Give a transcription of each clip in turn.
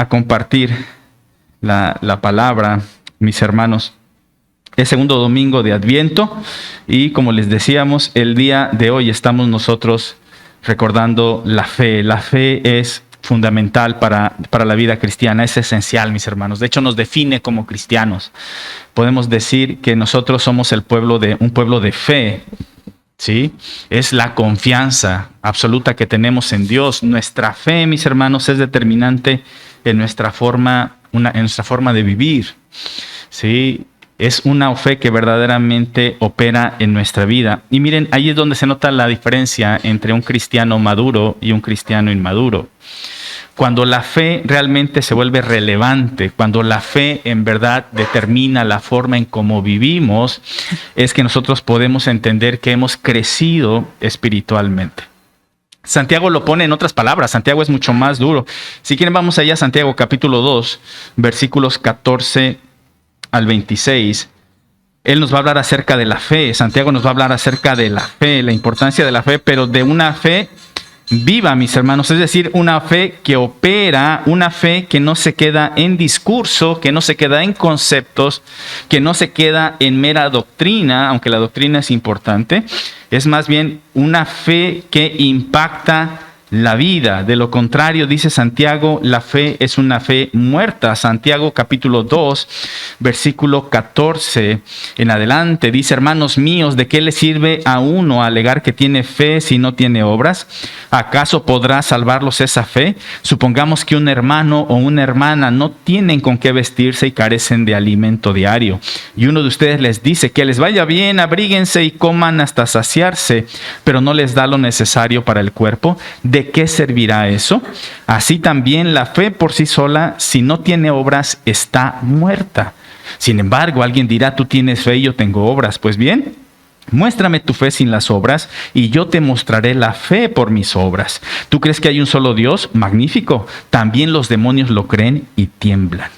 a compartir la palabra, mis hermanos. Es segundo domingo de Adviento y, como les decíamos, el día de hoy estamos nosotros recordando la fe. La fe es fundamental para la vida cristiana, es esencial, mis hermanos. De hecho, nos define como cristianos. Podemos decir que nosotros somos un pueblo de fe, ¿sí? Es la confianza absoluta que tenemos en Dios. Nuestra fe, mis hermanos, es determinante en nuestra forma de vivir, ¿sí? Es una fe que verdaderamente opera en nuestra vida. Y miren, ahí es donde se nota la diferencia entre un cristiano maduro y un cristiano inmaduro. Cuando la fe realmente se vuelve relevante, cuando la fe en verdad determina la forma en cómo vivimos, es que nosotros podemos entender que hemos crecido espiritualmente. Santiago lo pone en otras palabras. Santiago es mucho más duro. Si quieren, vamos allá a Santiago capítulo 2, versículos 14 al 26. Él nos va a hablar acerca de la fe. Santiago nos va a hablar acerca de la fe, la importancia de la fe, pero de una fe viva, mis hermanos, es decir, una fe que opera, una fe que no se queda en discurso, que no se queda en conceptos, que no se queda en mera doctrina, aunque la doctrina es importante, es más bien una fe que impacta la vida. De lo contrario, dice Santiago, la fe es una fe muerta. Santiago capítulo 2, versículo 14 en adelante, dice: hermanos míos, ¿de qué le sirve a uno alegar que tiene fe si no tiene obras? ¿Acaso podrá salvarlos esa fe? Supongamos que un hermano o una hermana no tienen con qué vestirse y carecen de alimento diario. Y uno de ustedes les dice que les vaya bien, abríguense y coman hasta saciarse, pero no les da lo necesario para el cuerpo. ¿De qué servirá eso? Así también la fe por sí sola, si no tiene obras, está muerta. Sin embargo, alguien dirá: tú tienes fe y yo tengo obras. Pues bien, muéstrame tu fe sin las obras y yo te mostraré la fe por mis obras. ¿Tú crees que hay un solo Dios? Magnífico. También los demonios lo creen y tiemblan.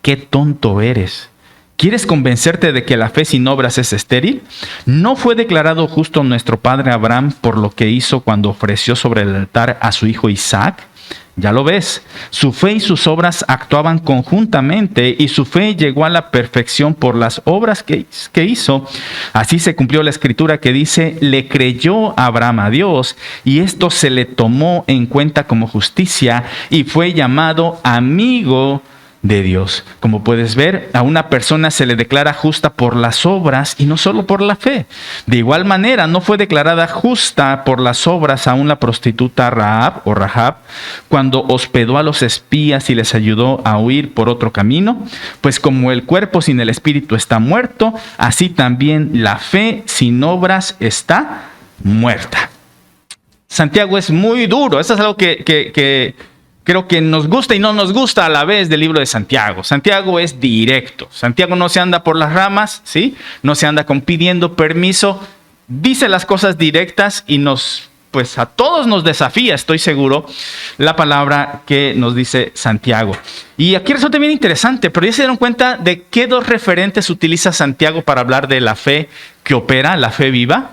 ¡Qué tonto eres! ¿Quieres convencerte de que la fe sin obras es estéril? ¿No fue declarado justo nuestro padre Abraham por lo que hizo cuando ofreció sobre el altar a su hijo Isaac? Ya lo ves, su fe y sus obras actuaban conjuntamente y su fe llegó a la perfección por las obras que hizo. Así se cumplió la escritura que dice: le creyó Abraham a Dios y esto se le tomó en cuenta como justicia y fue llamado amigo de Dios. Como puedes ver, a una persona se le declara justa por las obras y no solo por la fe. De igual manera, no fue declarada justa por las obras aún la prostituta Rahab cuando hospedó a los espías y les ayudó a huir por otro camino. Pues como el cuerpo sin el espíritu está muerto, así también la fe sin obras está muerta. Santiago es muy duro. Eso es algo que creo que nos gusta y no nos gusta a la vez del libro de Santiago. Santiago es directo. Santiago no se anda por las ramas, ¿sí? No se anda pidiendo permiso. Dice las cosas directas y a todos nos desafía, estoy seguro, la palabra que nos dice Santiago. Y aquí resulta bien interesante, pero ya se dieron cuenta de qué dos referentes utiliza Santiago para hablar de la fe que opera, la fe viva.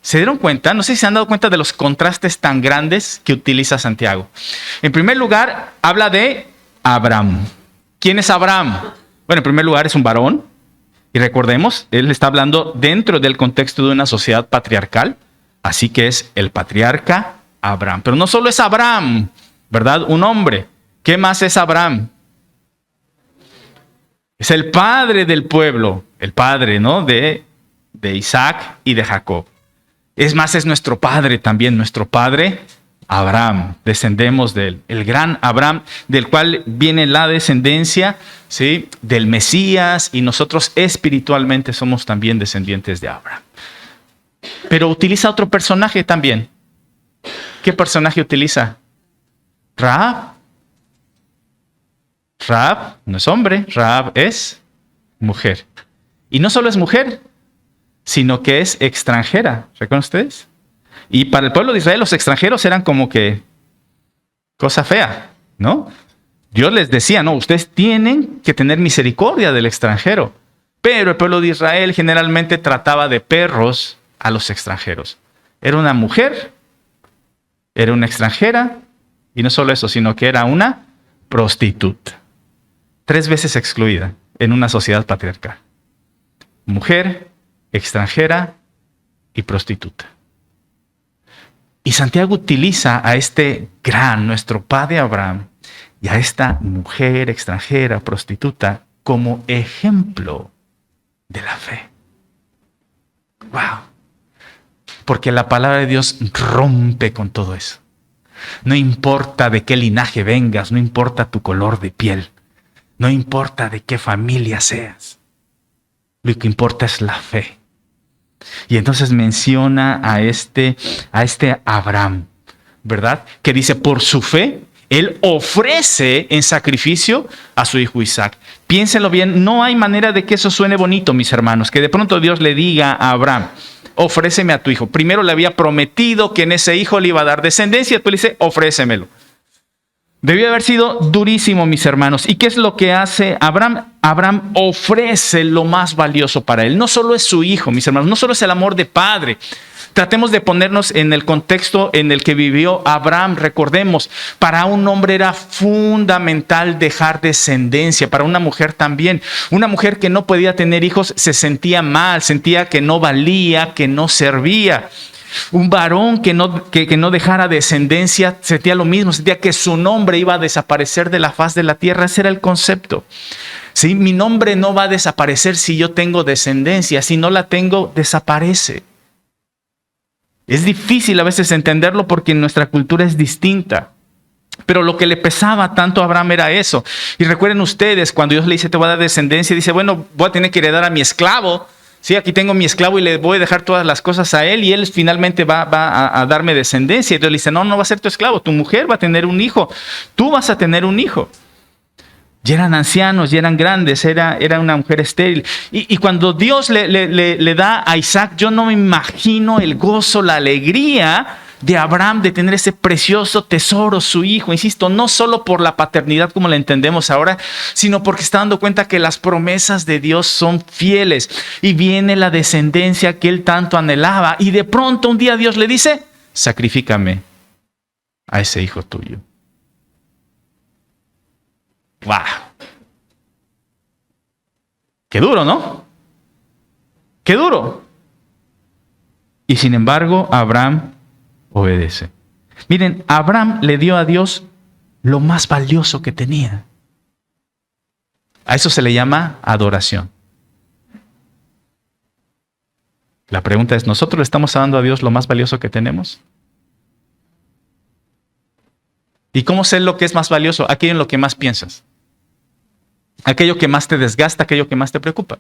¿Se dieron cuenta? No sé si se han dado cuenta de los contrastes tan grandes que utiliza Santiago. En primer lugar, habla de Abraham. ¿Quién es Abraham? Bueno, en primer lugar es un varón. Y recordemos, él está hablando dentro del contexto de una sociedad patriarcal. Así que es el patriarca Abraham. Pero no solo es Abraham, ¿verdad? Un hombre. ¿Qué más es Abraham? Es el padre del pueblo. El padre, ¿no? De Isaac y de Jacob. Es más, es nuestro padre también, nuestro padre Abraham. Descendemos de él, el gran Abraham, del cual viene la descendencia, ¿sí?, del Mesías, y nosotros espiritualmente somos también descendientes de Abraham. Pero utiliza otro personaje también. ¿Qué personaje utiliza? Rahab. Rahab no es hombre, Rahab es mujer. Y no solo es mujer, sino que es extranjera. ¿Recuerdan ustedes? Y para el pueblo de Israel los extranjeros eran como que cosa fea, ¿no? Dios les decía: no, ustedes tienen que tener misericordia del extranjero. Pero el pueblo de Israel generalmente trataba de perros a los extranjeros. Era una mujer, era una extranjera, y no solo eso, sino que era una prostituta. 3 veces excluida en una sociedad patriarcal. Mujer, extranjera y prostituta. Y Santiago utiliza a este nuestro padre Abraham, y a esta mujer extranjera, prostituta, como ejemplo de la fe. ¡Wow! Porque la palabra de Dios rompe con todo eso. No importa de qué linaje vengas, no importa tu color de piel, no importa de qué familia seas. Lo que importa es la fe. Y entonces menciona a este Abraham, ¿verdad? Que dice, por su fe, él ofrece en sacrificio a su hijo Isaac. Piénsenlo bien, no hay manera de que eso suene bonito, mis hermanos, que de pronto Dios le diga a Abraham, ofréceme a tu hijo. Primero le había prometido que en ese hijo le iba a dar descendencia, tú le dices, ofrécemelo. Debió haber sido durísimo, mis hermanos. ¿Y qué es lo que hace Abraham? Abraham ofrece lo más valioso para él. No solo es su hijo, mis hermanos, no solo es el amor de padre. Tratemos de ponernos en el contexto en el que vivió Abraham. Recordemos, para un hombre era fundamental dejar descendencia, para una mujer también. Una mujer que no podía tener hijos se sentía mal, sentía que no valía, que no servía. Un varón que no dejara descendencia sentía lo mismo, sentía que su nombre iba a desaparecer de la faz de la tierra. Ese era el concepto. ¿Sí? Mi nombre no va a desaparecer si yo tengo descendencia. Si no la tengo, desaparece. Es difícil a veces entenderlo porque nuestra cultura es distinta. Pero lo que le pesaba tanto a Abraham era eso. Y recuerden ustedes, cuando Dios le dice, te voy a dar descendencia, dice, bueno, voy a tener que heredar a mi esclavo. Sí, aquí tengo mi esclavo y le voy a dejar todas las cosas a él y él finalmente va a darme descendencia. Y Dios le dice, no va a ser tu esclavo, tu mujer va a tener un hijo, tú vas a tener un hijo. Ya eran ancianos, ya eran grandes, era una mujer estéril. Y cuando Dios le da a Isaac, yo no me imagino el gozo, la alegría de Abraham de tener ese precioso tesoro, su hijo. Insisto, no solo por la paternidad como la entendemos ahora, sino porque está dando cuenta que las promesas de Dios son fieles. Y viene la descendencia que él tanto anhelaba. Y de pronto un día Dios le dice, sacrifícame a ese hijo tuyo. ¡Wow! ¡Qué duro!, ¿no? ¡Qué duro! Y sin embargo, Abraham obedece. Miren, Abraham le dio a Dios lo más valioso que tenía. A eso se le llama adoración. La pregunta es, ¿nosotros le estamos dando a Dios lo más valioso que tenemos? ¿Y cómo sé lo que es más valioso? Aquello en lo que más piensas. Aquello que más te desgasta, aquello que más te preocupa.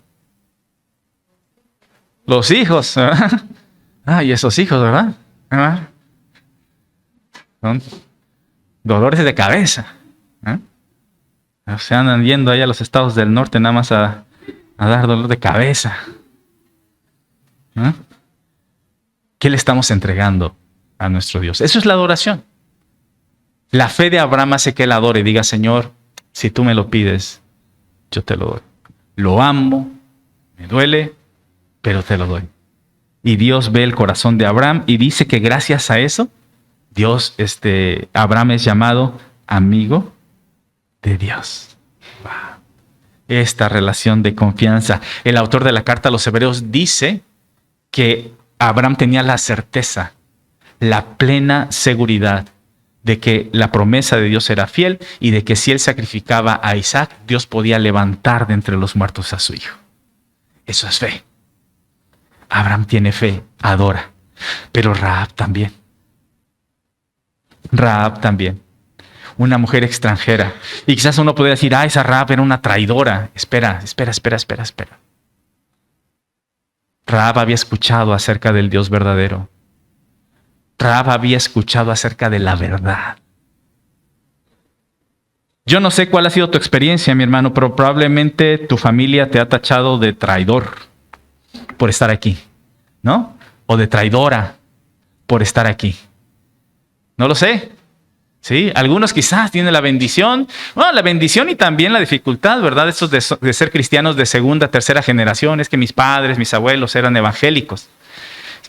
Los hijos. Y esos hijos, ¿verdad? Son dolores de cabeza. Se andan yendo allá a los estados del norte nada más a dar dolor de cabeza. ¿Qué le estamos entregando a nuestro Dios? Eso es la adoración. La fe de Abraham hace que él adore y diga, Señor, si tú me lo pides, yo te lo doy. Lo amo, me duele, pero te lo doy. Y Dios ve el corazón de Abraham y dice que gracias a eso, Abraham es llamado amigo de Dios. Wow. Esta relación de confianza. El autor de la carta a los Hebreos dice que Abraham tenía la certeza, la plena seguridad de que la promesa de Dios era fiel y de que si él sacrificaba a Isaac, Dios podía levantar de entre los muertos a su hijo. Eso es fe. Abraham tiene fe, adora. Pero Rahab también. Rahab también. Una mujer extranjera. Y quizás uno podría decir, esa Rahab era una traidora. Espera. Rahab había escuchado acerca del Dios verdadero. Rahab había escuchado acerca de la verdad. Yo no sé cuál ha sido tu experiencia, mi hermano, pero probablemente tu familia te ha tachado de traidor por estar aquí, ¿no? O de traidora por estar aquí. No lo sé. ¿Sí? Algunos quizás tienen la bendición y también la dificultad, ¿verdad? Estos de ser cristianos de segunda, tercera generación. Es que mis padres, mis abuelos eran evangélicos.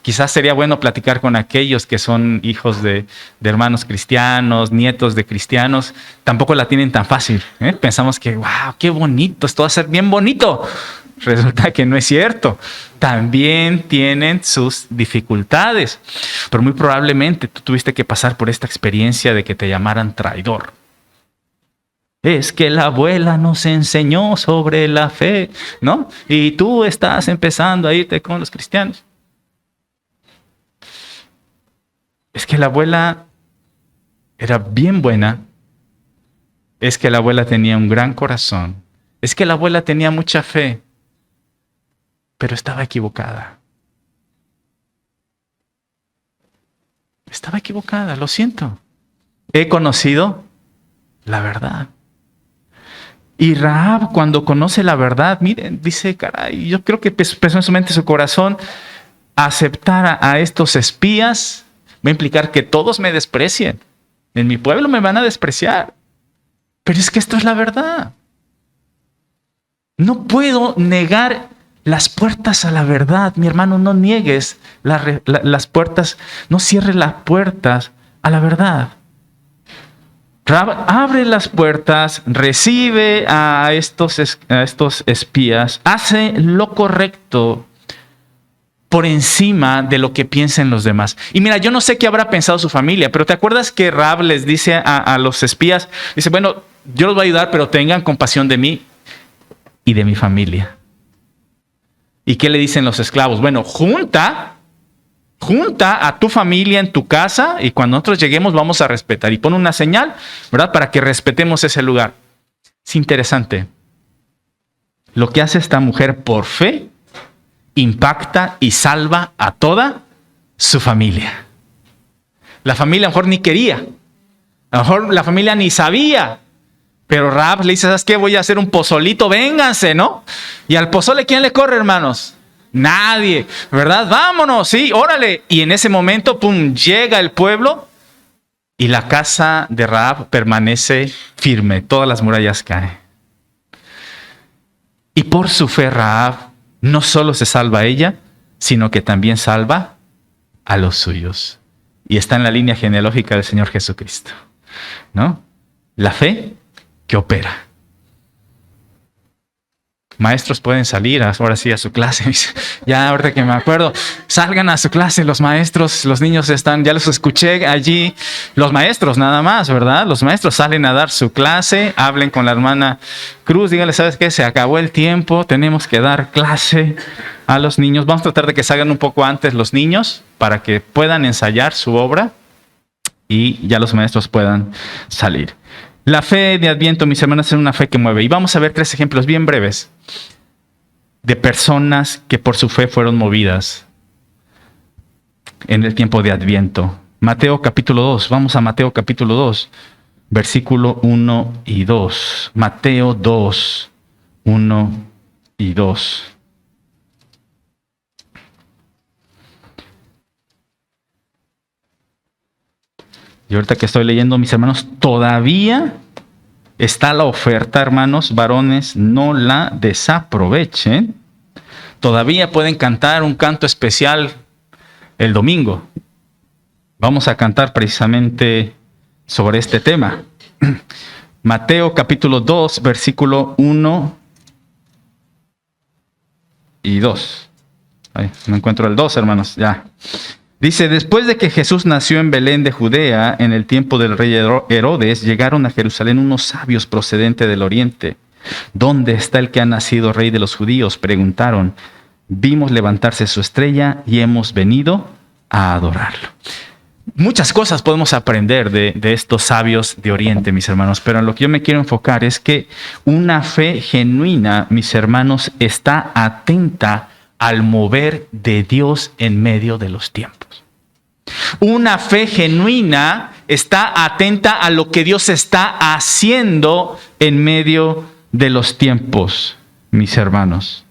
Quizás sería bueno platicar con aquellos que son hijos de hermanos cristianos, nietos de cristianos. Tampoco la tienen tan fácil. Pensamos que, wow, qué bonito, esto va a ser bien bonito. Resulta que no es cierto. También tienen sus dificultades. Pero muy probablemente tú tuviste que pasar por esta experiencia de que te llamaran traidor. Es que la abuela nos enseñó sobre la fe, ¿no? Y tú estás empezando a irte con los cristianos. Es que la abuela era bien buena. Es que la abuela tenía un gran corazón. Es que la abuela tenía mucha fe. Pero estaba equivocada. Estaba equivocada, lo siento. He conocido la verdad. Y Rahab, cuando conoce la verdad, miren, dice, caray, yo creo que pensó en su mente, su corazón, aceptar a estos espías va a implicar que todos me desprecien. En mi pueblo me van a despreciar. Pero es que esto es la verdad. No puedo negar las puertas a la verdad. Mi hermano, no niegues las puertas, no cierres las puertas a la verdad. Rahab abre las puertas, recibe a estos espías, hace lo correcto por encima de lo que piensen los demás. Y mira, yo no sé qué habrá pensado su familia, pero ¿te acuerdas que Rahab les dice a los espías? Dice, bueno, yo los voy a ayudar, pero tengan compasión de mí y de mi familia. ¿Y qué le dicen los esclavos? Bueno, junta a tu familia en tu casa y cuando nosotros lleguemos vamos a respetar. Y pon una señal, ¿verdad? Para que respetemos ese lugar. Es interesante. Lo que hace esta mujer por fe impacta y salva a toda su familia. La familia a lo mejor ni quería. A lo mejor la familia ni sabía. Pero Rahab le dice, ¿sabes qué? Voy a hacer un pozolito, vénganse, ¿no? Y al pozole, ¿quién le corre, hermanos? Nadie, ¿verdad? Vámonos, sí, órale. Y en ese momento, pum, llega el pueblo y la casa de Rahab permanece firme. Todas las murallas caen. Y por su fe, Rahab no solo se salva a ella, sino que también salva a los suyos. Y está en la línea genealógica del Señor Jesucristo, ¿no? La fe que opera. Maestros pueden salir ahora sí a su clase. Ya ahorita que me acuerdo, salgan a su clase los maestros, los niños están, ya los escuché allí. Los maestros nada más, ¿verdad? Los maestros salen a dar su clase, hablen con la hermana Cruz, díganle, ¿sabes qué? Se acabó el tiempo, tenemos que dar clase a los niños. Vamos a tratar de que salgan un poco antes los niños para que puedan ensayar su obra y ya los maestros puedan salir. La fe de Adviento, mis hermanos, es una fe que mueve. Y vamos a ver 3 ejemplos bien breves de personas que por su fe fueron movidas en el tiempo de Adviento. Mateo capítulo 2. Vamos a Mateo capítulo 2, versículo 1 y 2. Mateo 2, 1 y 2. Y ahorita que estoy leyendo, mis hermanos, todavía está la oferta, hermanos, varones, no la desaprovechen. Todavía pueden cantar un canto especial el domingo. Vamos a cantar precisamente sobre este tema. Mateo capítulo 2, versículo 1 y 2. Ay, no encuentro el 2, hermanos, ya. Dice, después de que Jesús nació en Belén de Judea, en el tiempo del rey Herodes, llegaron a Jerusalén unos sabios procedentes del oriente. ¿Dónde está el que ha nacido rey de los judíos? Preguntaron. Vimos levantarse su estrella y hemos venido a adorarlo. Muchas cosas podemos aprender de estos sabios de oriente, mis hermanos, pero en lo que yo me quiero enfocar es que una fe genuina, mis hermanos, está atenta al mover de Dios en medio de los tiempos. Una fe genuina está atenta a lo que Dios está haciendo en medio de los tiempos, mis hermanos.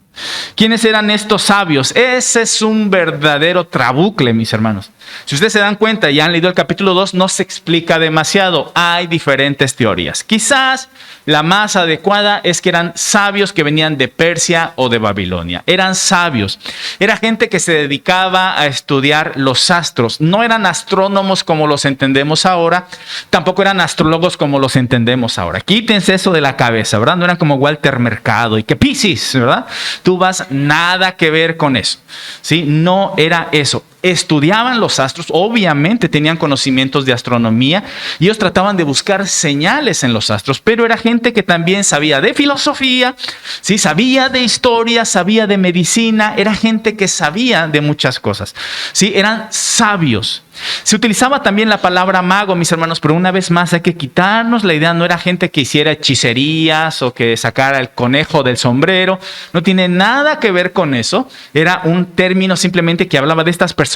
¿Quiénes eran estos sabios? Ese es un verdadero trabucle, mis hermanos. Si ustedes se dan cuenta y han leído el capítulo 2, no se explica demasiado. Hay diferentes teorías. Quizás la más adecuada es que eran sabios que venían de Persia o de Babilonia. Eran sabios. Era gente que se dedicaba a estudiar los astros. No eran astrónomos como los entendemos ahora. Tampoco eran astrólogos como los entendemos ahora. Quítense eso de la cabeza, ¿verdad? No eran como Walter Mercado y que Piscis, ¿verdad? Tú vas, nada que ver con eso. ¿Sí? No era eso. Estudiaban los astros, obviamente tenían conocimientos de astronomía y ellos trataban de buscar señales en los astros, pero era gente que también sabía de filosofía, ¿sí? Sabía de historia, sabía de medicina, era gente que sabía de muchas cosas, ¿sí? Eran sabios. Se utilizaba también la palabra mago, mis hermanos, pero una vez más hay que quitarnos la idea, no era gente que hiciera hechicerías o que sacara el conejo del sombrero, no tiene nada que ver con eso, era un término simplemente que hablaba de estas personas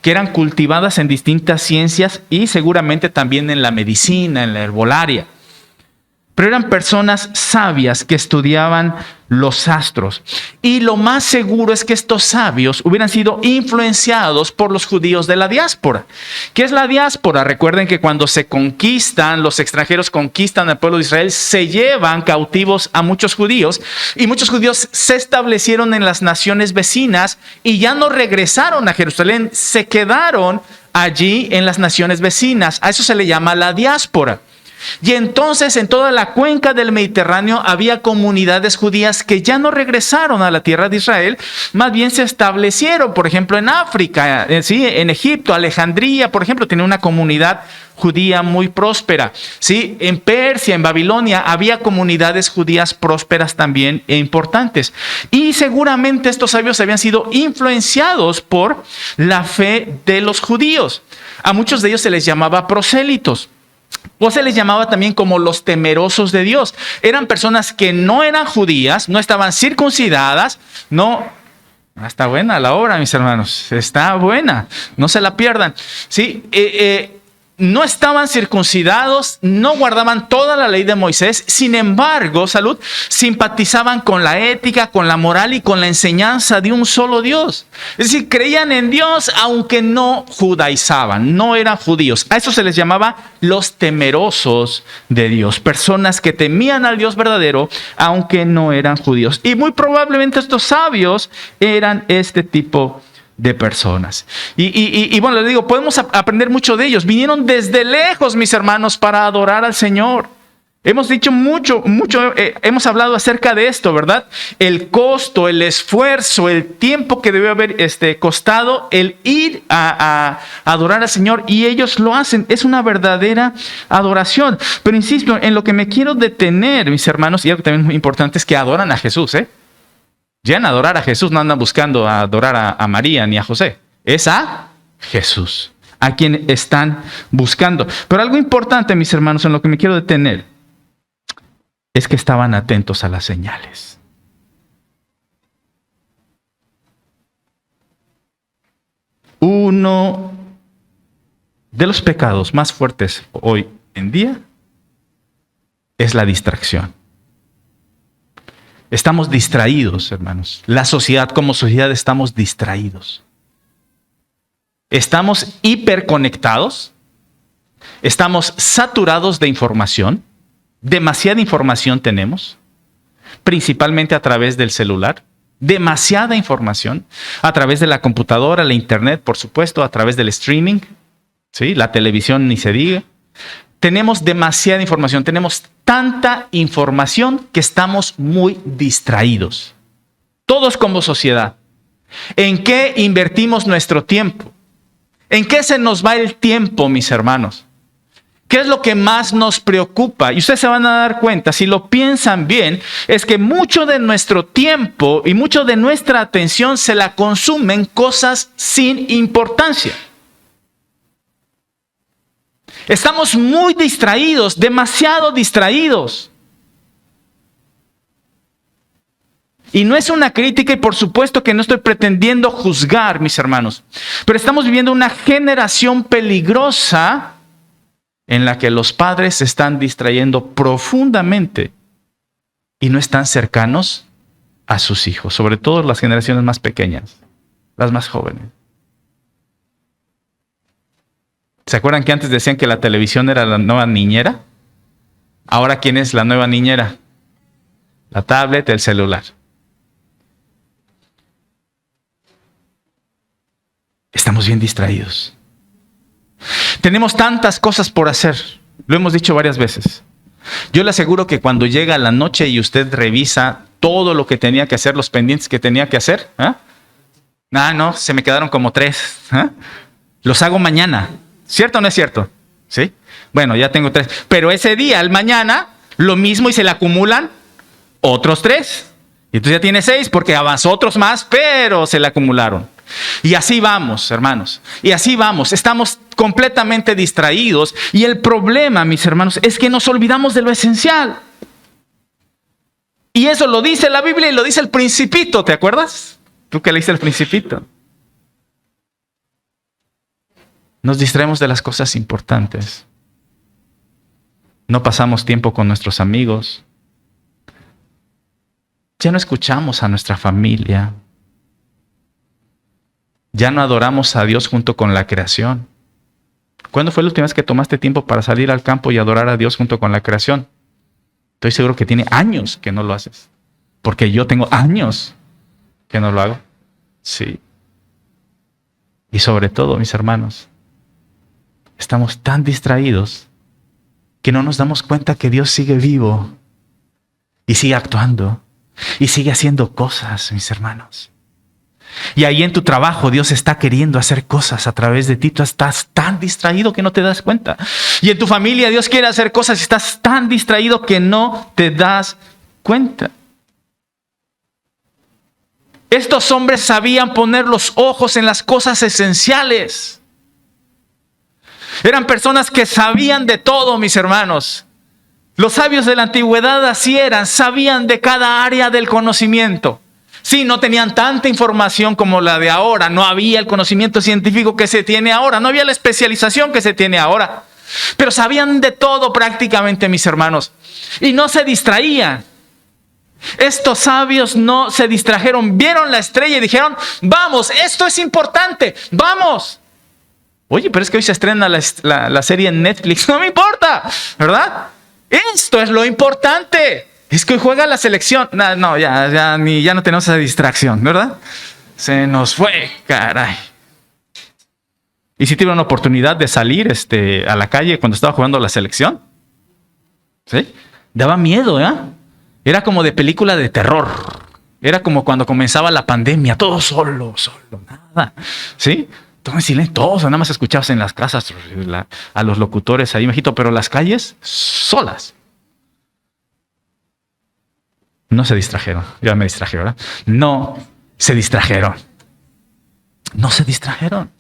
que eran cultivadas en distintas ciencias y seguramente también en la medicina, en la herbolaria. Pero eran personas sabias que estudiaban los astros. Y lo más seguro es que estos sabios hubieran sido influenciados por los judíos de la diáspora. ¿Qué es la diáspora? Recuerden que cuando se conquistan, los extranjeros conquistan al pueblo de Israel, se llevan cautivos a muchos judíos. Y muchos judíos se establecieron en las naciones vecinas y ya no regresaron a Jerusalén, se quedaron allí en las naciones vecinas. A eso se le llama la diáspora. Y entonces en toda la cuenca del Mediterráneo había comunidades judías que ya no regresaron a la tierra de Israel, más bien se establecieron, por ejemplo, en África, ¿sí? En Egipto, Alejandría, por ejemplo, tenía una comunidad judía muy próspera, ¿sí? En Persia, en Babilonia, había comunidades judías prósperas también e importantes. Y seguramente estos sabios habían sido influenciados por la fe de los judíos. A muchos de ellos se les llamaba prosélitos. O se les llamaba también como los temerosos de Dios. Eran personas que no eran judías, no estaban circuncidadas, no. Está buena la obra, mis hermanos. Está buena. No se la pierdan. Sí, no estaban circuncidados, no guardaban toda la ley de Moisés. Sin embargo, salud, simpatizaban con la ética, con la moral y con la enseñanza de un solo Dios. Es decir, creían en Dios aunque no judaizaban, no eran judíos. A eso se les llamaba los temerosos de Dios. Personas que temían al Dios verdadero aunque no eran judíos. Y muy probablemente estos sabios eran este tipo de personas. Y bueno, les digo, podemos aprender mucho de ellos. Vinieron desde lejos, mis hermanos, para adorar al Señor. Hemos dicho mucho, hemos hablado acerca de esto, ¿verdad? El costo, el esfuerzo, el tiempo que debió haber costado el ir a adorar al Señor, y ellos lo hacen. Es una verdadera adoración. Pero insisto, en lo que me quiero detener, mis hermanos, y algo también muy importante es que adoran a Jesús, Llegan a adorar a Jesús, no andan buscando a adorar a María ni a José. Es a Jesús, a quien están buscando. Pero algo importante, mis hermanos, en lo que me quiero detener, es que estaban atentos a las señales. Uno de los pecados más fuertes hoy en día es la distracción. Estamos distraídos, hermanos. La sociedad, como sociedad, estamos distraídos. Estamos hiperconectados. Estamos saturados de información. Demasiada información tenemos, principalmente a través del celular. Demasiada información a través de la computadora, la internet, por supuesto, a través del streaming, ¿sí? La televisión ni se diga. Tenemos demasiada información, tenemos tanta información que estamos muy distraídos. Todos como sociedad. ¿En qué invertimos nuestro tiempo? ¿En qué se nos va el tiempo, mis hermanos? ¿Qué es lo que más nos preocupa? Y ustedes se van a dar cuenta, si lo piensan bien, es que mucho de nuestro tiempo y mucho de nuestra atención se la consumen cosas sin importancia. Estamos muy distraídos, demasiado distraídos. Y no es una crítica y por supuesto que no estoy pretendiendo juzgar, mis hermanos. Pero estamos viviendo una generación peligrosa en la que los padres se están distrayendo profundamente y no están cercanos a sus hijos, sobre todo las generaciones más pequeñas, las más jóvenes. ¿Se acuerdan que antes decían que la televisión era la nueva niñera? Ahora, ¿quién es la nueva niñera? La tablet, el celular. Estamos bien distraídos. Tenemos tantas cosas por hacer. Lo hemos dicho varias veces. Yo le aseguro que cuando llega la noche y usted revisa todo lo que tenía que hacer, los pendientes que tenía que hacer, no, se me quedaron como 3. Los hago mañana. ¿Cierto o no es cierto? ¿Sí? Bueno, ya tengo 3. Pero ese día, al mañana, lo mismo y se le acumulan otros 3. Y entonces ya tiene 6 porque avanzó otros más, pero se le acumularon. Y así vamos, hermanos. Y así vamos. Estamos completamente distraídos. Y el problema, mis hermanos, es que nos olvidamos de lo esencial. Y eso lo dice la Biblia y lo dice el Principito. ¿Te acuerdas? Tú que leíste el Principito. Nos distraemos de las cosas importantes. No pasamos tiempo con nuestros amigos. Ya no escuchamos a nuestra familia. Ya no adoramos a Dios junto con la creación. ¿Cuándo fue la última vez que tomaste tiempo para salir al campo y adorar a Dios junto con la creación? Estoy seguro que tiene años que no lo haces. Porque yo tengo años que no lo hago. Sí. Y sobre todo, mis hermanos, estamos tan distraídos que no nos damos cuenta que Dios sigue vivo y sigue actuando y sigue haciendo cosas, mis hermanos. Y ahí en tu trabajo Dios está queriendo hacer cosas a través de ti. Tú estás tan distraído que no te das cuenta. Y en tu familia Dios quiere hacer cosas y estás tan distraído que no te das cuenta. Estos hombres sabían poner los ojos en las cosas esenciales. Eran personas que sabían de todo, mis hermanos. Los sabios de la antigüedad así eran, sabían de cada área del conocimiento. Sí, no tenían tanta información como la de ahora. No había el conocimiento científico que se tiene ahora. No había la especialización que se tiene ahora. Pero sabían de todo prácticamente, mis hermanos. Y no se distraían. Estos sabios no se distrajeron. Vieron la estrella y dijeron, vamos, esto es importante, vamos. Oye, pero es que hoy se estrena la serie en Netflix. No me importa, ¿verdad? Esto es lo importante. Es que hoy juega la selección. No, ya no tenemos esa distracción, ¿verdad? Se nos fue, caray. ¿Y si tuvieron una oportunidad de salir a la calle cuando estaba jugando la selección? ¿Sí? Daba miedo, ¿eh? Era como de película de terror. Era como cuando comenzaba la pandemia. Todo solo, nada. ¿Sí? Todo en silencio, todos nada más escuchabas en las casas a los locutores ahí, mijito, pero las calles solas. No se distrajeron. Ya me distraje, ¿verdad? No se distrajeron. No se distrajeron.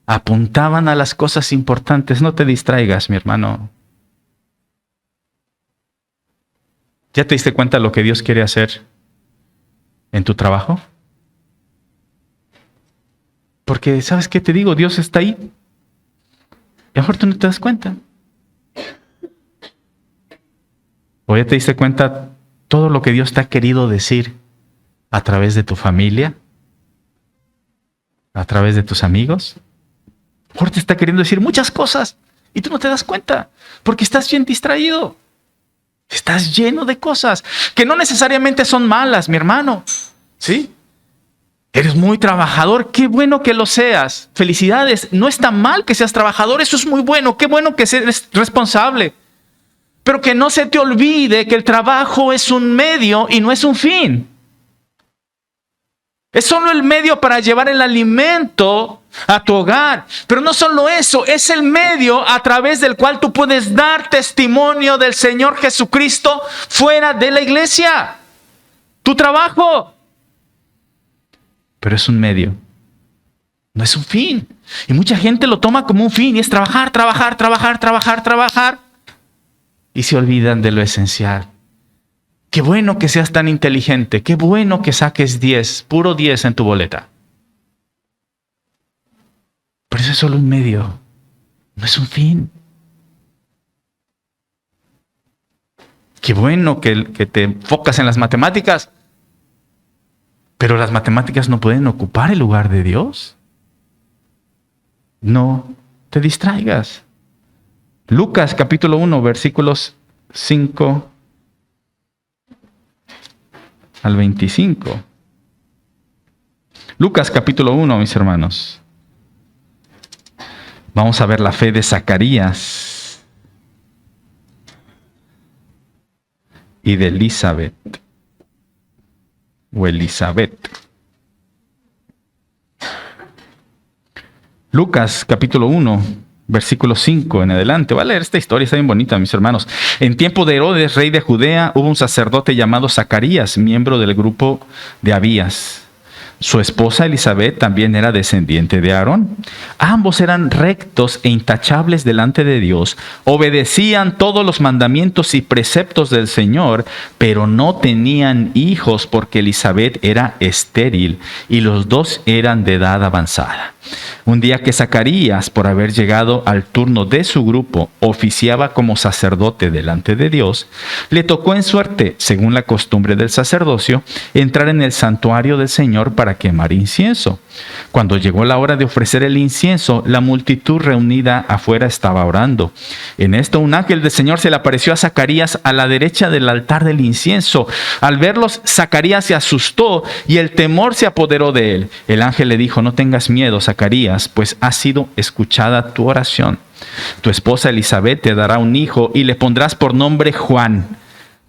Apuntaban a las cosas importantes. No te distraigas, mi hermano. ¿Ya te diste cuenta de lo que Dios quiere hacer en tu trabajo? Porque, ¿sabes qué te digo? Dios está ahí. Y a lo mejor tú no te das cuenta. ¿O ya te diste cuenta todo lo que Dios te ha querido decir a través de tu familia? ¿A través de tus amigos? A lo mejor te está queriendo decir muchas cosas y tú no te das cuenta porque estás bien distraído. Estás lleno de cosas que no necesariamente son malas, mi hermano. ¿Sí? Eres muy trabajador, qué bueno que lo seas. Felicidades, no está mal que seas trabajador, eso es muy bueno, qué bueno que seas responsable. Pero que no se te olvide que el trabajo es un medio y no es un fin. Es solo el medio para llevar el alimento a tu hogar. Pero no solo eso, es el medio a través del cual tú puedes dar testimonio del Señor Jesucristo fuera de la iglesia. Tu trabajo. Pero es un medio, no es un fin. Y mucha gente lo toma como un fin y es trabajar. Y se olvidan de lo esencial. Qué bueno que seas tan inteligente, qué bueno que saques 10, puro 10 en tu boleta. Pero eso es solo un medio, no es un fin. Qué bueno que te enfocas en las matemáticas, pero las matemáticas no pueden ocupar el lugar de Dios. No te distraigas. Lucas capítulo 1, versículos 5 al 25. Lucas capítulo 1, mis hermanos. Vamos a ver la fe de Zacarías y de Elizabeth. O Elizabeth. Lucas capítulo 1, versículo 5 en adelante. Voy a leer esta historia, está bien bonita, mis hermanos. En tiempo de Herodes, rey de Judea, hubo un sacerdote llamado Zacarías, miembro del grupo de Abías. Su esposa Elizabeth también era descendiente de Aarón. Ambos eran rectos e intachables delante de Dios, obedecían todos los mandamientos y preceptos del Señor, pero no tenían hijos porque Elizabeth era estéril y los dos eran de edad avanzada. Un día que Zacarías, por haber llegado al turno de su grupo, oficiaba como sacerdote delante de Dios, le tocó en suerte, según la costumbre del sacerdocio, entrar en el santuario del Señor para quemar incienso. Cuando llegó la hora de ofrecer el incienso, la multitud reunida afuera estaba orando. En esto un ángel del Señor se le apareció a Zacarías a la derecha del altar del incienso. Al verlos, Zacarías se asustó y el temor se apoderó de él. El ángel le dijo: no tengas miedo, Zacarías, pues ha sido escuchada tu oración. Tu esposa Elizabeth te dará un hijo y le pondrás por nombre Juan.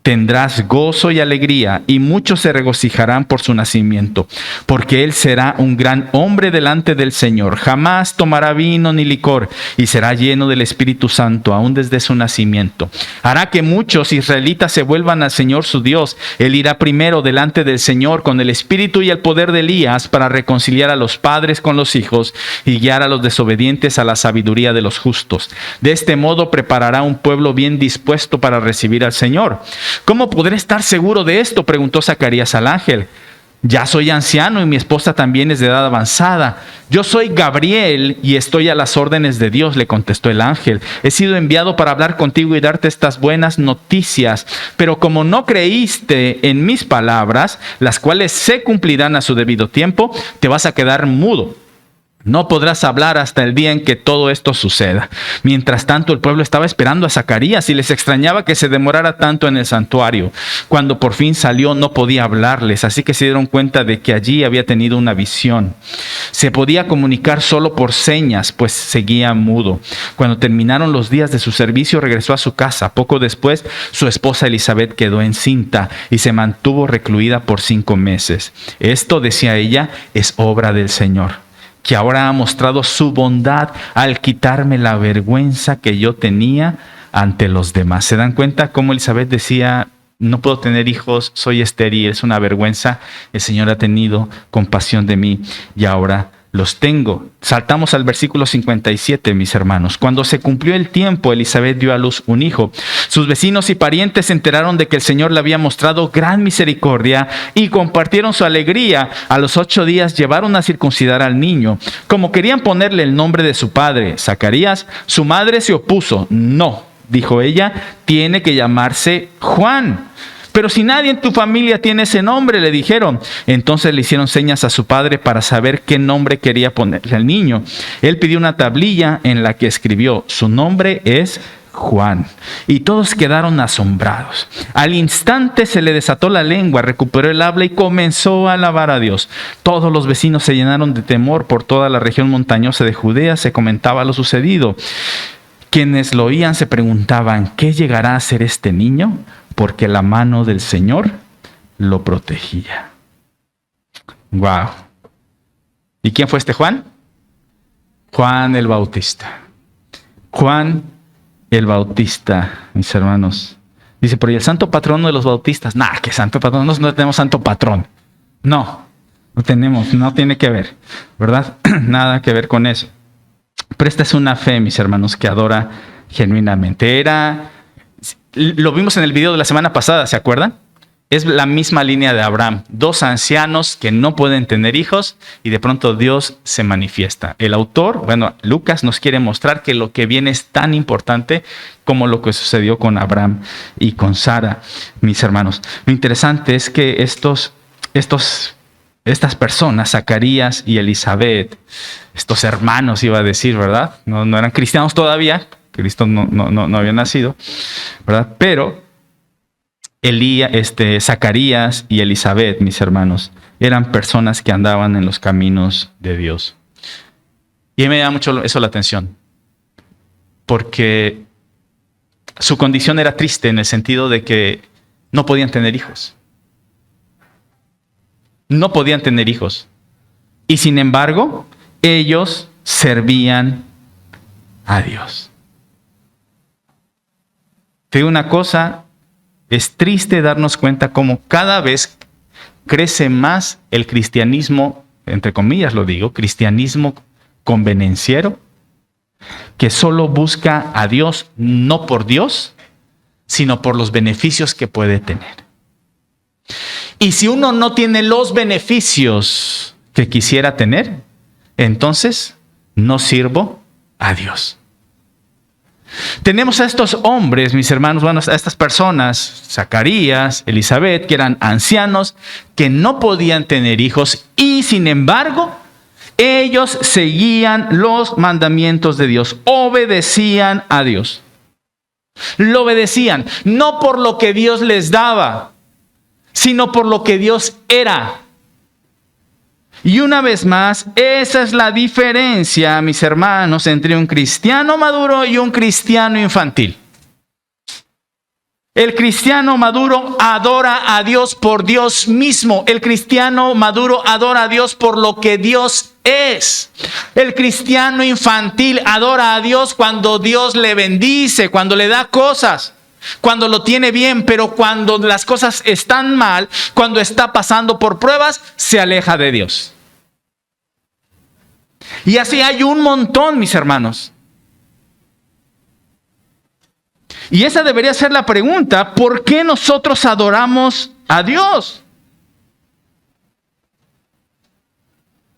Tendrás gozo y alegría, y muchos se regocijarán por su nacimiento, porque él será un gran hombre delante del Señor. Jamás tomará vino ni licor, y será lleno del Espíritu Santo, aún desde su nacimiento. Hará que muchos israelitas se vuelvan al Señor su Dios. Él irá primero delante del Señor con el espíritu y el poder de Elías, para reconciliar a los padres con los hijos y guiar a los desobedientes a la sabiduría de los justos. De este modo preparará un pueblo bien dispuesto para recibir al Señor. ¿Cómo podré estar seguro de esto?, preguntó Zacarías al ángel. Ya soy anciano y mi esposa también es de edad avanzada. Yo soy Gabriel y estoy a las órdenes de Dios, le contestó el ángel. He sido enviado para hablar contigo y darte estas buenas noticias. Pero como no creíste en mis palabras, las cuales se cumplirán a su debido tiempo, te vas a quedar mudo. No podrás hablar hasta el día en que todo esto suceda. Mientras tanto, el pueblo estaba esperando a Zacarías y les extrañaba que se demorara tanto en el santuario. Cuando por fin salió, no podía hablarles, así que se dieron cuenta de que allí había tenido una visión. Se podía comunicar solo por señas, pues seguía mudo. Cuando terminaron los días de su servicio, regresó a su casa. Poco después, su esposa Elizabeth quedó encinta y se mantuvo recluida por 5 meses. Esto, decía ella, es obra del Señor, que ahora ha mostrado su bondad al quitarme la vergüenza que yo tenía ante los demás. ¿Se dan cuenta cómo Elizabeth decía: no puedo tener hijos, soy estéril, es una vergüenza? El Señor ha tenido compasión de mí y ahora los tengo. Saltamos al versículo 57, mis hermanos. Cuando se cumplió el tiempo, Elizabeth dio a luz un hijo. Sus vecinos y parientes se enteraron de que el Señor le había mostrado gran misericordia y compartieron su alegría. A los 8 días llevaron a circuncidar al niño. Como querían ponerle el nombre de su padre, Zacarías, su madre se opuso. No, dijo ella, tiene que llamarse Juan. Pero si nadie en tu familia tiene ese nombre, le dijeron. Entonces le hicieron señas a su padre para saber qué nombre quería ponerle al niño. Él pidió una tablilla en la que escribió: su nombre es Juan. Y todos quedaron asombrados. Al instante se le desató la lengua, recuperó el habla y comenzó a alabar a Dios. Todos los vecinos se llenaron de temor. Por toda la región montañosa de Judea se comentaba lo sucedido. Quienes lo oían se preguntaban: ¿qué llegará a ser este niño? Porque la mano del Señor lo protegía. Wow. ¿Y quién fue este Juan? Juan el Bautista. Juan el Bautista, mis hermanos. Dice por ahí: el santo patrono de los bautistas. Nah, que santo patrono, no tenemos santo patrón. No tenemos, no tiene que ver, ¿verdad? Nada que ver con eso. Pero esta es una fe, mis hermanos, que adora genuinamente. Lo vimos en el video de la semana pasada, ¿se acuerdan? Es la misma línea de Abraham. 2 ancianos que no pueden tener hijos y de pronto Dios se manifiesta. El autor, Lucas nos quiere mostrar que lo que viene es tan importante como lo que sucedió con Abraham y con Sara, mis hermanos. Lo interesante es que estos estas personas, Zacarías y Elizabeth, estos hermanos iba a decir, ¿verdad? No eran cristianos todavía, Cristo no había nacido, ¿verdad? Pero Zacarías y Elizabeth, mis hermanos, eran personas que andaban en los caminos de Dios. Y a mí me llama mucho eso la atención, porque su condición era triste en el sentido de que no podían tener hijos. No podían tener hijos. Y sin embargo, ellos servían a Dios. Te digo una cosa, es triste darnos cuenta cómo cada vez crece más el cristianismo, entre comillas lo digo, cristianismo convenenciero, que solo busca a Dios no por Dios, sino por los beneficios que puede tener. Y si uno no tiene los beneficios que quisiera tener, entonces no sirvo a Dios. Tenemos a estos hombres, mis hermanos, bueno, a estas personas, Zacarías, Elizabeth, que eran ancianos, que no podían tener hijos y sin embargo, ellos seguían los mandamientos de Dios, obedecían a Dios. Lo obedecían, no por lo que Dios les daba, sino por lo que Dios era. Y una vez más, esa es la diferencia, mis hermanos, entre un cristiano maduro y un cristiano infantil. El cristiano maduro adora a Dios por Dios mismo. El cristiano maduro adora a Dios por lo que Dios es. El cristiano infantil adora a Dios cuando Dios le bendice, cuando le da cosas, cuando lo tiene bien, pero cuando las cosas están mal, cuando está pasando por pruebas, se aleja de Dios. Y así hay un montón, mis hermanos. Y esa debería ser la pregunta, ¿por qué nosotros adoramos a Dios?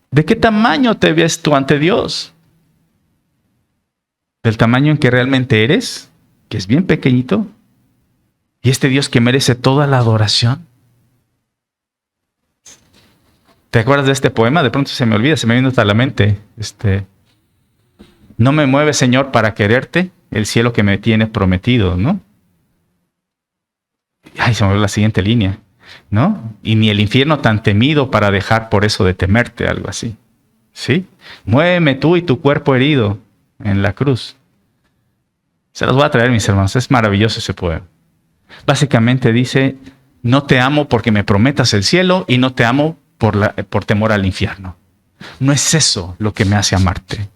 ¿De qué tamaño te ves tú ante Dios? ¿Del tamaño en que realmente eres? Que es bien pequeñito. ¿Y este Dios que merece toda la adoración? ¿Te acuerdas de este poema? De pronto se me olvida, se me viene hasta la mente. No me mueves, Señor, para quererte, el cielo que me tiene prometido, ¿no? Ay, se me olvidó la siguiente línea, ¿no? Y ni el infierno tan temido para dejar por eso de temerte, algo así. ¿Sí? Muéveme tú y tu cuerpo herido en la cruz. Se los voy a traer, mis hermanos, es maravilloso ese poema. Básicamente dice, no te amo porque me prometas el cielo y no te amo por temor al infierno. No es eso lo que me hace amarte.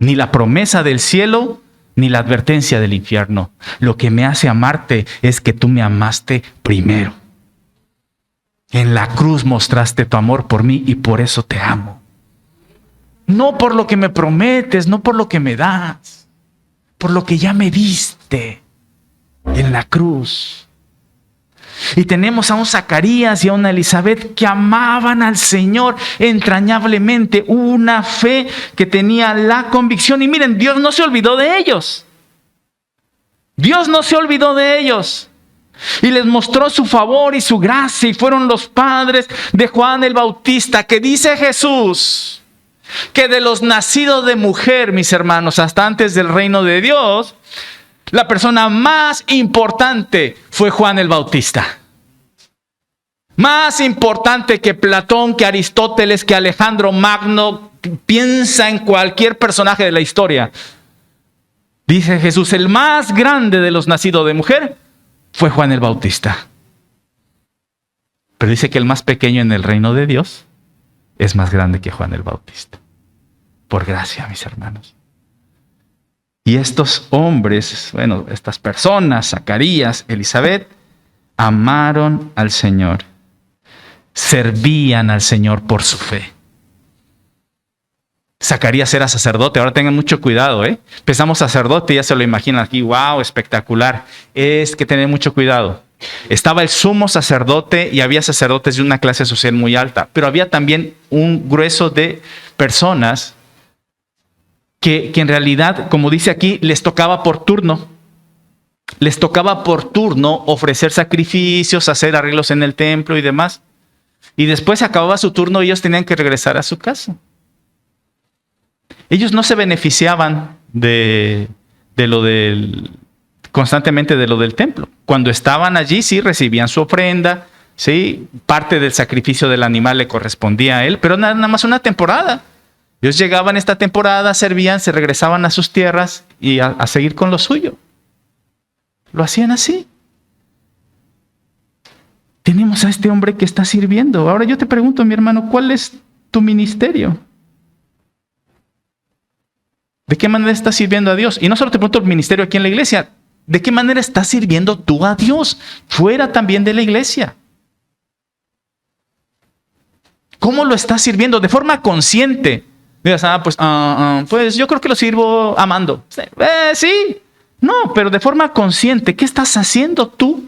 Ni la promesa del cielo, ni la advertencia del infierno. Lo que me hace amarte es que tú me amaste primero. En la cruz mostraste tu amor por mí y por eso te amo. No por lo que me prometes, no por lo que me das, por lo que ya me diste en la cruz. Y tenemos a un Zacarías y a una Elizabeth que amaban al Señor entrañablemente, una fe que tenía la convicción. Y miren, Dios no se olvidó de ellos. Dios no se olvidó de ellos. Y les mostró su favor y su gracia. Y fueron los padres de Juan el Bautista, que dice Jesús que de los nacidos de mujer, mis hermanos, hasta antes del reino de Dios, la persona más importante fue Juan el Bautista. Más importante que Platón, que Aristóteles, que Alejandro Magno. Piensa en cualquier personaje de la historia. Dice Jesús, el más grande de los nacidos de mujer fue Juan el Bautista. Pero dice que el más pequeño en el reino de Dios es más grande que Juan el Bautista. Por gracia, mis hermanos. Y estos hombres, bueno, estas personas, Zacarías, Elizabeth, amaron al Señor. Servían al Señor por su fe. Zacarías era sacerdote, ahora tengan mucho cuidado, Empezamos sacerdote, ya se lo imaginan aquí, wow, espectacular. Es que tener mucho cuidado. Estaba el sumo sacerdote y había sacerdotes de una clase social muy alta, pero había también un grueso de personas que en realidad, como dice aquí, les tocaba por turno. Les tocaba por turno ofrecer sacrificios, hacer arreglos en el templo y demás. Y después se acababa su turno y ellos tenían que regresar a su casa. Ellos no se beneficiaban constantemente de lo del templo. Cuando estaban allí, sí recibían su ofrenda, sí, parte del sacrificio del animal le correspondía a él, pero nada más una temporada. Ellos llegaban esta temporada, servían, se regresaban a sus tierras y a seguir con lo suyo. Lo hacían así. Tenemos a este hombre que está sirviendo. Ahora yo te pregunto, mi hermano, ¿cuál es tu ministerio? ¿De qué manera estás sirviendo a Dios? Y no solo te pregunto el ministerio aquí en la iglesia, ¿de qué manera estás sirviendo tú a Dios fuera también de la iglesia? ¿Cómo lo estás sirviendo? De forma consciente. Digas, pues yo creo que lo sirvo amando. Sí, no, pero de forma consciente, ¿qué estás haciendo tú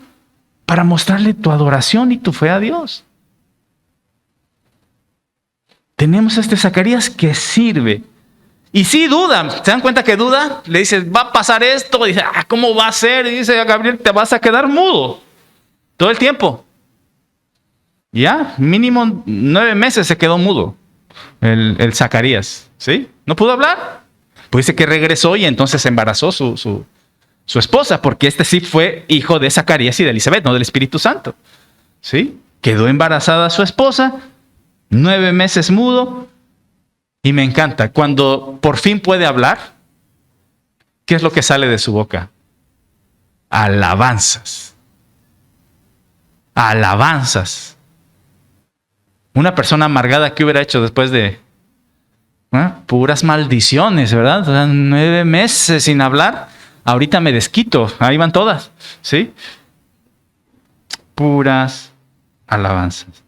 para mostrarle tu adoración y tu fe a Dios? Tenemos a este Zacarías que sirve. Y sí duda, ¿se dan cuenta que duda? Le dice, va a pasar esto. Dice, ¿cómo va a ser? Y dice, Gabriel, te vas a quedar mudo todo el tiempo. Ya, mínimo 9 meses se quedó mudo el Zacarías, ¿sí? ¿No pudo hablar? Pues dice que regresó y entonces se embarazó su esposa, porque este sí fue hijo de Zacarías y de Elizabeth, no del Espíritu Santo, ¿sí? Quedó embarazada su esposa, 9 meses mudo. Y me encanta, cuando por fin puede hablar, ¿qué es lo que sale de su boca? Alabanzas. Alabanzas. Una persona amargada, ¿qué hubiera hecho después de puras maldiciones, verdad? O sea, 9 meses sin hablar. Ahorita me desquito. Ahí van todas, ¿sí? Puras alabanzas.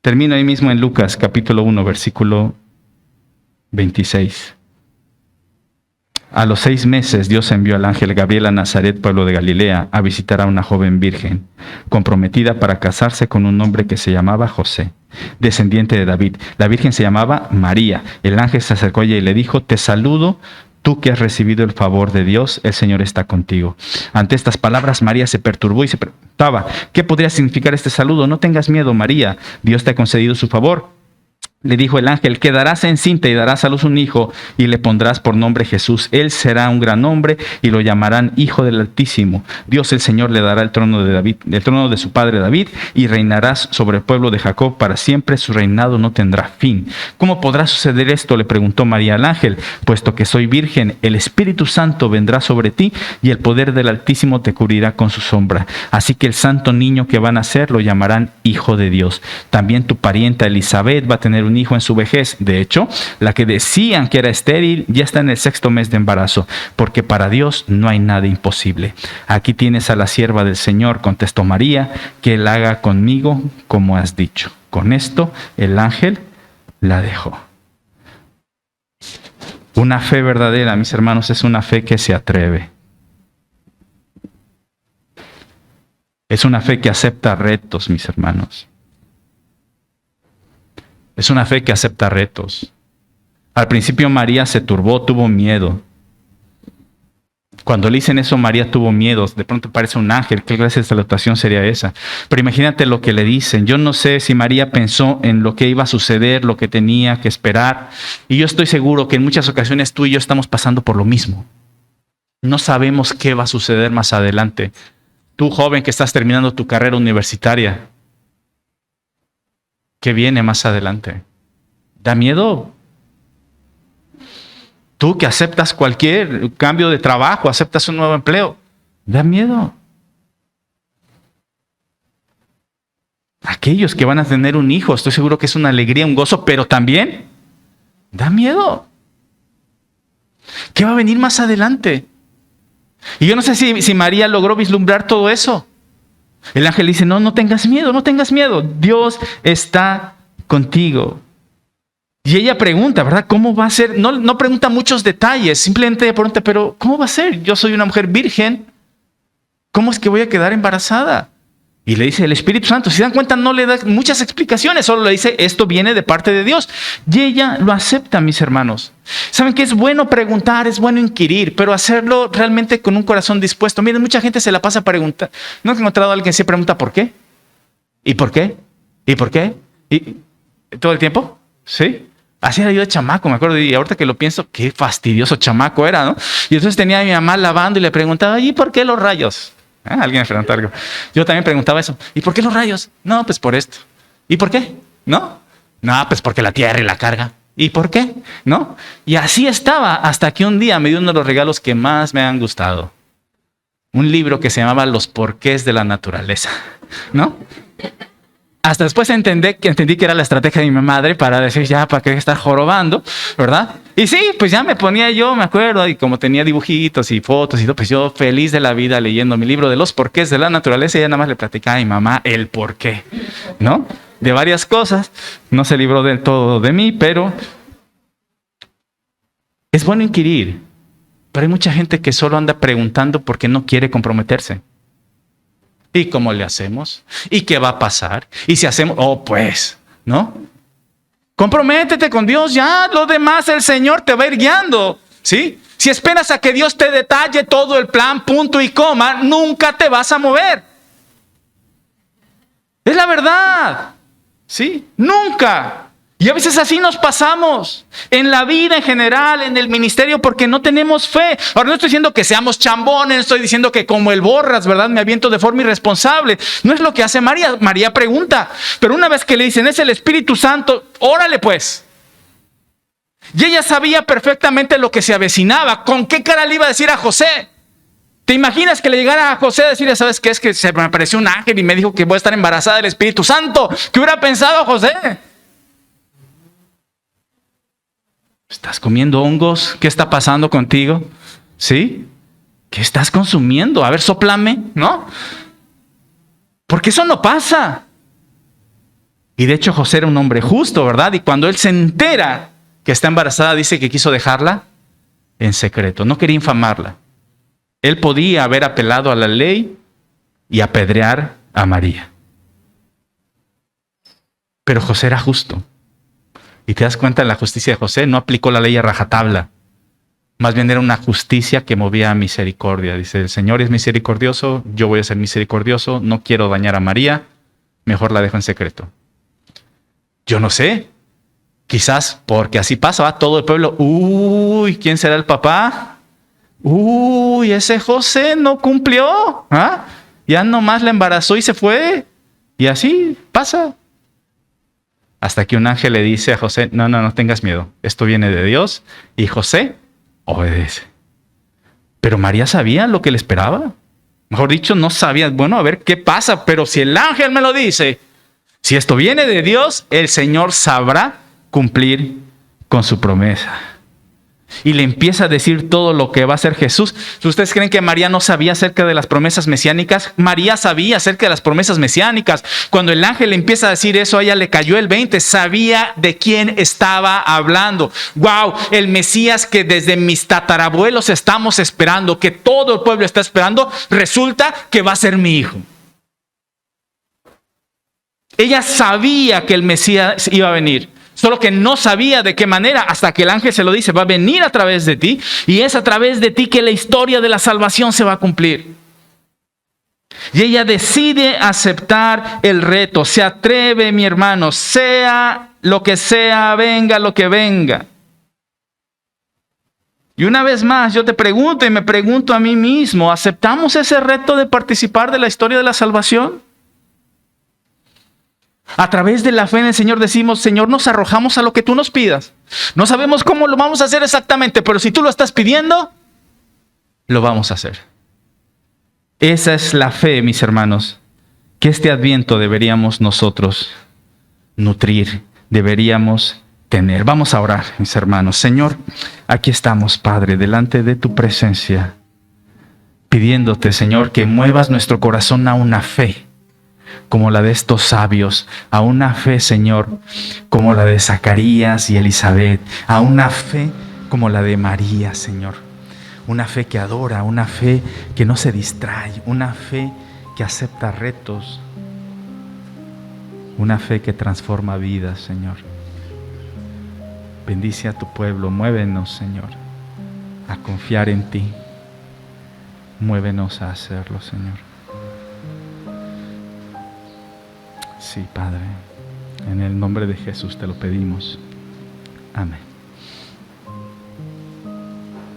Termino ahí mismo en Lucas, capítulo 1, versículo 26. A los 6 meses Dios envió al ángel Gabriel a Nazaret, pueblo de Galilea, a visitar a una joven virgen, comprometida para casarse con un hombre que se llamaba José, descendiente de David. La virgen se llamaba María. El ángel se acercó a ella y le dijo, te saludo, tú que has recibido el favor de Dios, el Señor está contigo. Ante estas palabras, María se perturbó y se preguntaba, ¿qué podría significar este saludo? No tengas miedo, María, Dios te ha concedido su favor. Le dijo el ángel, quedarás encinta y darás a luz un hijo y le pondrás por nombre Jesús. Él será un gran hombre y lo llamarán Hijo del Altísimo. Dios el Señor le dará el trono de David, el trono de su padre David, y reinarás sobre el pueblo de Jacob para siempre. Su reinado no tendrá fin. ¿Cómo podrá suceder esto?, le preguntó María al ángel. Puesto que soy virgen, el Espíritu Santo vendrá sobre ti y el poder del Altísimo te cubrirá con su sombra. Así que el santo niño que va a nacer lo llamarán Hijo de Dios. También tu parienta Elizabeth va a tener un hijo en su vejez. De hecho, la que decían que era estéril ya está en el 6º mes de embarazo, porque para Dios no hay nada imposible. Aquí tienes a la sierva del Señor, contestó María, que Él haga conmigo como has dicho. Con esto, el ángel la dejó. Una fe verdadera, mis hermanos, es una fe que se atreve. Es una fe que acepta retos, mis hermanos. Es una fe que acepta retos. Al principio María se turbó, tuvo miedo. Cuando le dicen eso, María tuvo miedo. De pronto parece un ángel. ¿Qué clase de salutación sería esa? Pero imagínate lo que le dicen. Yo no sé si María pensó en lo que iba a suceder, lo que tenía que esperar. Y yo estoy seguro que en muchas ocasiones tú y yo estamos pasando por lo mismo. No sabemos qué va a suceder más adelante. Tú, joven, que estás terminando tu carrera universitaria, ¿qué viene más adelante? ¿Da miedo? Tú que aceptas cualquier cambio de trabajo, aceptas un nuevo empleo, ¿da miedo? Aquellos que van a tener un hijo, estoy seguro que es una alegría, un gozo, pero también da miedo. ¿Qué va a venir más adelante? Y yo no sé si María logró vislumbrar todo eso. El ángel dice, no tengas miedo, no tengas miedo. Dios está contigo. Y ella pregunta, ¿verdad? ¿Cómo va a ser? No pregunta muchos detalles, simplemente pregunta, pero ¿cómo va a ser? Yo soy una mujer virgen. ¿Cómo es que voy a quedar embarazada? Y le dice el Espíritu Santo. Si se dan cuenta, no le da muchas explicaciones, solo le dice, esto viene de parte de Dios. Y ella lo acepta, mis hermanos. Saben que es bueno preguntar, es bueno inquirir, pero hacerlo realmente con un corazón dispuesto. Miren, mucha gente se la pasa preguntando. ¿No he encontrado a alguien que se pregunta por qué? ¿Y por qué? ¿Y por qué? ¿Y todo el tiempo? ¿Sí? Así era yo de chamaco, me acuerdo, y ahorita que lo pienso, qué fastidioso chamaco era, ¿no? Y entonces tenía a mi mamá lavando y le preguntaba, ¿y por qué los rayos? Alguien me preguntó algo. Yo también preguntaba eso. ¿Y por qué los rayos? No, pues por esto. ¿Y por qué? ¿No? No, pues porque la tierra y la carga. ¿Y por qué? ¿No? Y así estaba hasta que un día me dio uno de los regalos que más me han gustado. Un libro que se llamaba Los porqués de la naturaleza, ¿no? Hasta después entendí que era la estrategia de mi madre para decir, ya, ¿para qué estar jorobando? ¿Verdad? Y sí, pues ya me ponía yo, me acuerdo, y como tenía dibujitos y fotos y todo, pues yo feliz de la vida leyendo mi libro de los porqués de la naturaleza, y ya nada más le platicaba a mi mamá el porqué, ¿no? De varias cosas. No se libró del todo de mí, pero es bueno inquirir. Pero hay mucha gente que solo anda preguntando porque no quiere comprometerse. ¿Y cómo le hacemos? ¿Y qué va a pasar? ¿Y si hacemos? Oh, pues, ¿no? Comprométete con Dios ya. Lo demás el Señor te va a ir guiando, ¿sí? Si esperas a que Dios te detalle todo el plan, punto y coma, nunca te vas a mover. Es la verdad, ¿sí? Nunca. Y a veces así nos pasamos en la vida en general, en el ministerio, porque no tenemos fe. Ahora no estoy diciendo que seamos chambones, estoy diciendo que como el Borras, ¿verdad? Me aviento de forma irresponsable. No es lo que hace María. María pregunta, pero una vez que le dicen, es el Espíritu Santo, órale pues. Y ella sabía perfectamente lo que se avecinaba. ¿Con qué cara le iba a decir a José? ¿Te imaginas que le llegara a José a decirle, ¿sabes qué? Es que se me apareció un ángel y me dijo que voy a estar embarazada del Espíritu Santo. ¿Qué hubiera pensado José? ¿Estás comiendo hongos? ¿Qué está pasando contigo? ¿Sí? ¿Qué estás consumiendo? A ver, sóplame, ¿no? Porque eso no pasa. Y de hecho José era un hombre justo, ¿verdad? Y cuando él se entera que está embarazada, dice que quiso dejarla en secreto. No quería infamarla. Él podía haber apelado a la ley y apedrear a María. Pero José era justo. Y te das cuenta de la justicia de José, no aplicó la ley a rajatabla. Más bien era una justicia que movía a misericordia. Dice, el Señor es misericordioso, yo voy a ser misericordioso, no quiero dañar a María, mejor la dejo en secreto. Yo no sé, quizás porque así pasa, va todo el pueblo, uy, ¿quién será el papá? Uy, ese José no cumplió, ¿ah? Ya nomás la embarazó y se fue. Y así pasa. Hasta que un ángel le dice a José, no tengas miedo, esto viene de Dios. Y José obedece. Pero María sabía lo que le esperaba. Mejor dicho, no sabía, bueno, a ver qué pasa, pero si el ángel me lo dice, si esto viene de Dios, el Señor sabrá cumplir con su promesa. Y le empieza a decir todo lo que va a hacer Jesús. ¿Ustedes creen que María no sabía acerca de las promesas mesiánicas? María sabía acerca de las promesas mesiánicas. Cuando el ángel le empieza a decir eso, a ella le cayó el 20. Sabía de quién estaba hablando. ¡Wow! El Mesías que desde mis tatarabuelos estamos esperando, que todo el pueblo está esperando, resulta que va a ser mi hijo. Ella sabía que el Mesías iba a venir. Solo que no sabía de qué manera, hasta que el ángel se lo dice, va a venir a través de ti, y es a través de ti que la historia de la salvación se va a cumplir. Y ella decide aceptar el reto, se atreve, mi hermano, sea lo que sea, venga lo que venga. Y una vez más, yo te pregunto y me pregunto a mí mismo, ¿aceptamos ese reto de participar de la historia de la salvación? A través de la fe en el Señor decimos, Señor, nos arrojamos a lo que tú nos pidas. No sabemos cómo lo vamos a hacer exactamente, pero si tú lo estás pidiendo, lo vamos a hacer. Esa es la fe, mis hermanos, que este Adviento deberíamos nosotros nutrir, deberíamos tener. Vamos a orar, mis hermanos. Señor, aquí estamos, Padre, delante de tu presencia, pidiéndote, Señor, que muevas nuestro corazón a una fe como la de estos sabios, a una fe, Señor, como la de Zacarías y Elizabeth, a una fe como la de María, Señor. Una fe que adora, una fe que no se distrae, una fe que acepta retos, una fe que transforma vidas, Señor. Bendice a tu pueblo, muévenos, Señor, a confiar en ti. Muévenos a hacerlo, Señor. Sí, Padre. En el nombre de Jesús te lo pedimos. Amén.